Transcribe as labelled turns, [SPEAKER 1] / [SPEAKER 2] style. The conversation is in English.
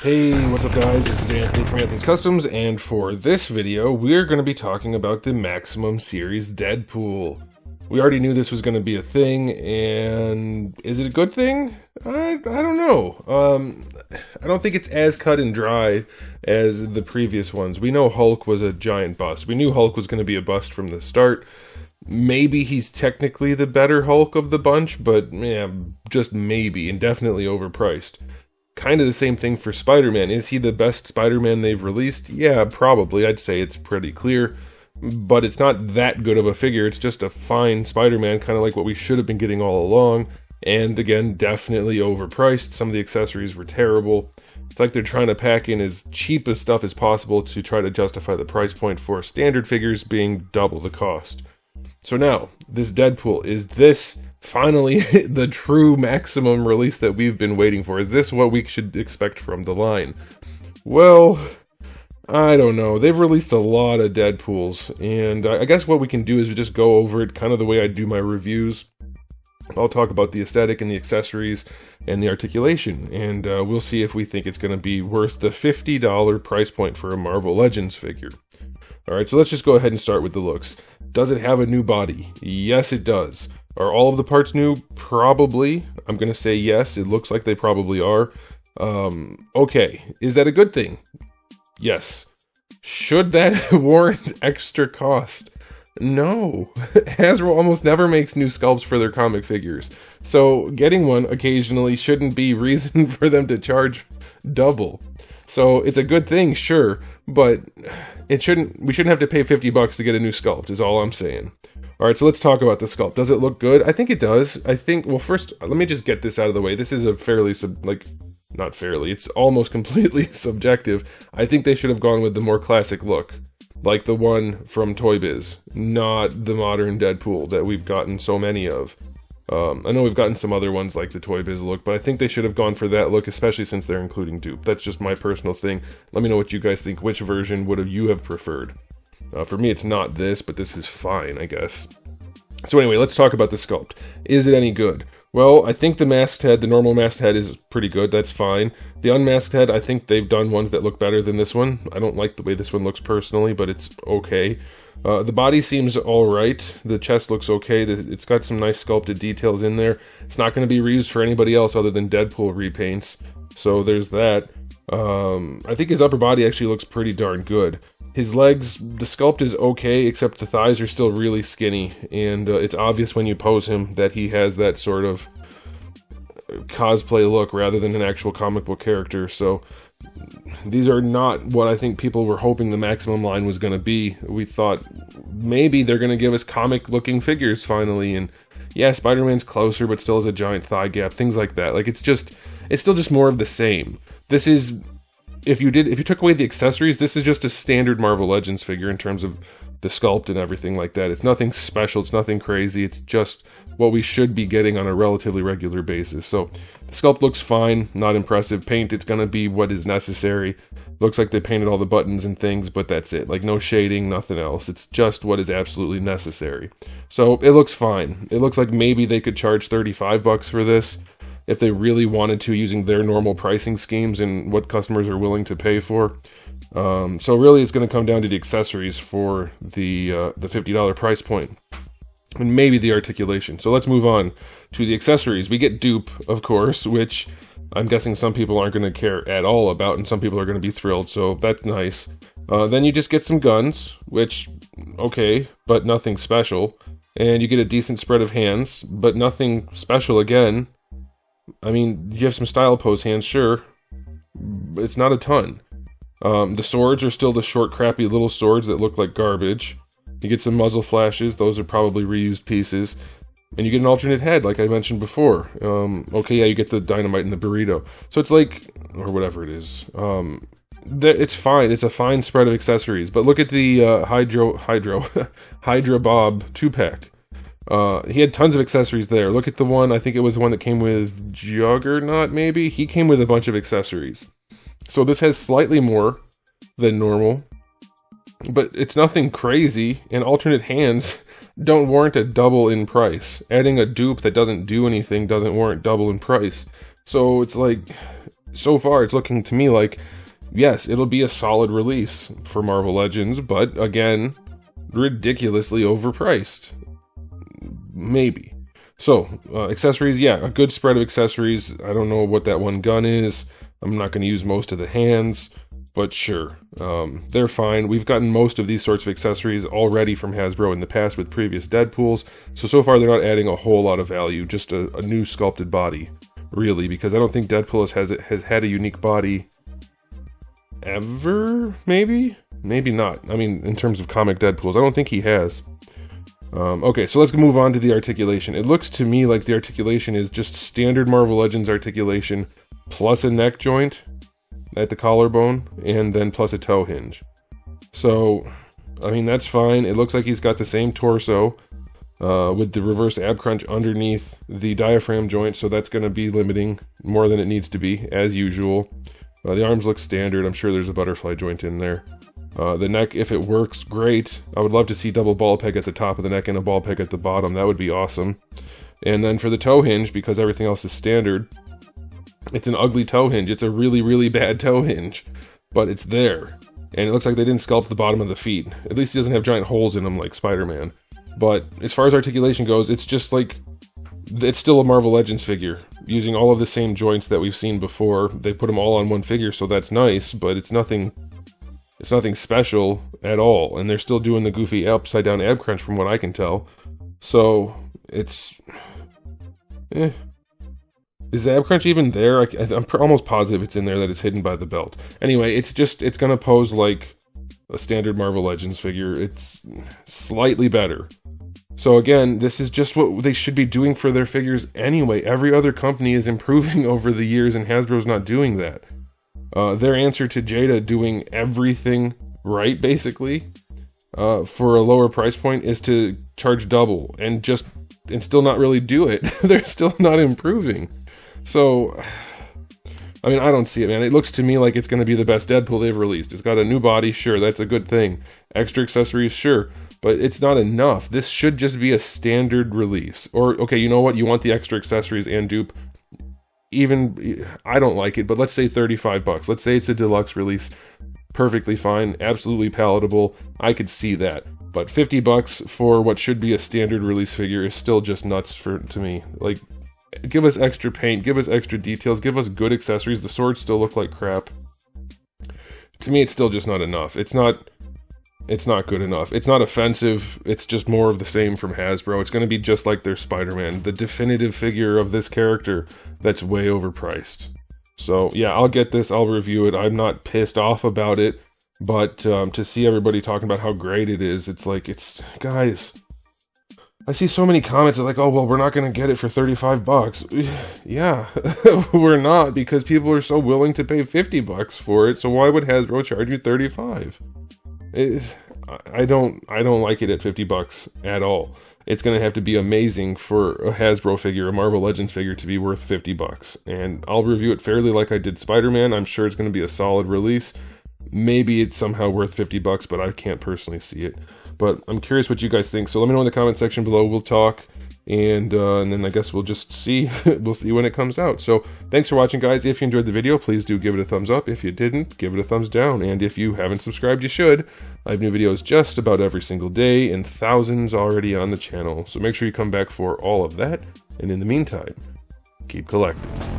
[SPEAKER 1] Hey, what's up guys? This is Anthony from Anthony's Customs, and for this video, we're going to be talking about the Maximum Series Deadpool. We already knew this was going to be a thing, and is it a good thing? I don't know. I don't think it's as cut and dry as the previous ones. We know Hulk was a giant bust. We knew Hulk was going to be a bust from the start. Maybe he's technically the better Hulk of the bunch, but yeah, just maybe, and definitely overpriced. Kind of the same thing for Spider-Man. Is he the best Spider-Man they've released? Yeah, probably. I'd say it's pretty clear. But it's not that good of a figure. It's just a fine Spider-Man, kind of like what we should have been getting all along. And again, definitely overpriced. Some of the accessories were terrible. It's like they're trying to pack in as cheap as stuff as possible to try to justify the price point for standard figures being double the cost. So now, this Deadpool, is this finally the true maximum release that we've been waiting for? Is this what we should expect from the line? Well, I don't know. They've released a lot of Deadpools, and I guess what we can do is just go over it kind of the way I do my reviews. I'll talk about the aesthetic and the accessories and the articulation, and we'll see if we think it's going to be worth the $50 price point for a Marvel Legends figure. Alright, so let's just go ahead and start with the looks. Does it have a new body? Yes, it does. Are all of the parts new? Probably. I'm going to say yes. It looks like they probably are. Okay. Is that a good thing? Yes. Should that warrant extra cost? No. Hasbro almost never makes new sculpts for their comic figures. So getting one occasionally shouldn't be reason for them to charge double. So it's a good thing, sure, but we shouldn't have to pay $50 to get a new sculpt, is all I'm saying. Alright, so let's talk about the sculpt. Does it look good? I think it does. Well, first, let me just get this out of the way. This is a fairly, not fairly, it's almost completely subjective. I think they should have gone with the more classic look, like the one from Toy Biz, not the modern Deadpool that we've gotten so many of. I know we've gotten some other ones like the Toy Biz look, but I think they should have gone for that look, especially since they're including dupe. That's just my personal thing. Let me know what you guys think. Which version would you have preferred? For me, it's not this, but this is fine, I guess. So anyway, let's talk about the sculpt. Is it any good? Well, I think the masked head, the normal masked head, is pretty good. That's fine. The unmasked head, I think they've done ones that look better than this one. I don't like the way this one looks personally, but it's okay. The body seems alright. The chest looks okay. It's got some nice sculpted details in there. It's not going to be reused for anybody else other than Deadpool repaints. So there's that. I think his upper body actually looks pretty darn good. His legs, the sculpt is okay, except the thighs are still really skinny. And it's obvious when you pose him that he has that sort of cosplay look rather than an actual comic book character. So these are not what I think people were hoping the Maximum line was going to be. We thought maybe they're going to give us comic-looking figures finally, and yeah, Spider-Man's closer, but still has a giant thigh gap, things like that. Like, it's still just more of the same. This is, if you took away the accessories, this is just a standard Marvel Legends figure in terms of the sculpt and everything like that. It's nothing special, it's nothing crazy, it's just what we should be getting on a relatively regular basis. So the sculpt looks fine, not impressive. Paint, it's gonna be what is necessary. Looks like they painted all the buttons and things, but that's it. Like, no shading, nothing else. It's just what is absolutely necessary. So it looks fine. It looks like maybe they could charge $35 for this if they really wanted to, using their normal pricing schemes and what customers are willing to pay for. So really it's going to come down to the accessories for the $50 price point, and maybe the articulation. So let's move on to the accessories. We get dupe, of course, which I'm guessing some people aren't going to care at all about, and some people are going to be thrilled, so that's nice. Then you just get some guns, which, okay, but nothing special. And you get a decent spread of hands, but nothing special again. I mean, you have some style pose hands, sure. It's not a ton. The swords are still the short, crappy little swords that look like garbage. You get some muzzle flashes, those are probably reused pieces. And you get an alternate head, like I mentioned before. Okay, yeah, you get the dynamite and the burrito. So it's like, or whatever it is. It's fine, it's a fine spread of accessories. But look at the Hydra Bob 2-pack. He had tons of accessories there. Look at the one, I think it was the one that came with Juggernaut, maybe? He came with a bunch of accessories. So this has slightly more than normal, but it's nothing crazy, and alternate hands don't warrant a double in price. Adding a dupe that doesn't do anything doesn't warrant double in price. So it's like, so far it's looking to me like, yes, it'll be a solid release for Marvel Legends, but again, ridiculously overpriced. Maybe. So, accessories, yeah, a good spread of accessories. I don't know what that one gun is. I'm not going to use most of the hands, but sure, they're fine. We've gotten most of these sorts of accessories already from Hasbro in the past with previous Deadpools, so far they're not adding a whole lot of value, just a new sculpted body, really, because I don't think Deadpool has had a unique body ever, maybe? Maybe not. I mean, in terms of comic Deadpools, I don't think he has. Okay, so let's move on to the articulation. It looks to me like the articulation is just standard Marvel Legends articulation, plus a neck joint at the collarbone, and then plus a toe hinge. So, I mean, that's fine. It looks like he's got the same torso, with the reverse ab crunch underneath the diaphragm joint, so that's going to be limiting more than it needs to be, as usual. The arms look standard. I'm sure there's a butterfly joint in there. The neck, if it works, great. I would love to see double ball peg at the top of the neck and a ball peg at the bottom. That would be awesome. And then for the toe hinge, because everything else is standard, it's an ugly toe hinge. It's a really, really bad toe hinge, but it's there. And it looks like they didn't sculpt the bottom of the feet. At least he doesn't have giant holes in them like Spider-Man. But as far as articulation goes, it's just like, it's still a Marvel Legends figure, using all of the same joints that we've seen before. They put them all on one figure, so that's nice, but it's nothing special at all. And they're still doing the goofy upside down ab crunch from what I can tell. So, it's... Is the ab crunch even there? I'm almost positive it's in there, that it's hidden by the belt. Anyway, it's gonna pose like a standard Marvel Legends figure. It's slightly better. So again, this is just what they should be doing for their figures anyway. Every other company is improving over the years, and Hasbro's not doing that. Their answer to Jada doing everything right, basically, for a lower price point is to charge double and still not really do it. They're still not improving. So, I mean, I don't see it, man. It looks to me like it's going to be the best Deadpool they've released. It's got a new body, sure, that's a good thing. Extra accessories, sure, but it's not enough. This should just be a standard release. Or, okay, you know what? You want the extra accessories and dupe. Even, I don't like it, but let's say $35. Let's say it's a deluxe release. Perfectly fine, absolutely palatable. I could see that. But $50 for what should be a standard release figure is still just nuts to me. Like, give us extra paint, give us extra details, give us good accessories. The swords still look like crap. To me, it's still just not enough. It's not good enough. It's not offensive. It's just more of the same from Hasbro. It's going to be just like their Spider-Man, the definitive figure of this character that's way overpriced. So yeah, I'll get this. I'll review it. I'm not pissed off about it, but to see everybody talking about how great it is, it's like, guys, I see so many comments like, oh, well, we're not going to get it for $35. Yeah, we're not, because people are so willing to pay $50 for it. So why would Hasbro charge you $35? I don't like it at $50 at all. It's going to have to be amazing for a Hasbro figure, a Marvel Legends figure, to be worth $50. And I'll review it fairly like I did Spider-Man. I'm sure it's going to be a solid release. Maybe it's somehow worth $50, but I can't personally see it. But I'm curious what you guys think. So let me know in the comment section below. We'll talk. And then I guess we'll just see. We'll see when it comes out. So thanks for watching, guys. If you enjoyed the video, please do give it a thumbs up. If you didn't, give it a thumbs down. And if you haven't subscribed, you should. I have new videos just about every single day, and thousands already on the channel. So make sure you come back for all of that. And in the meantime, keep collecting.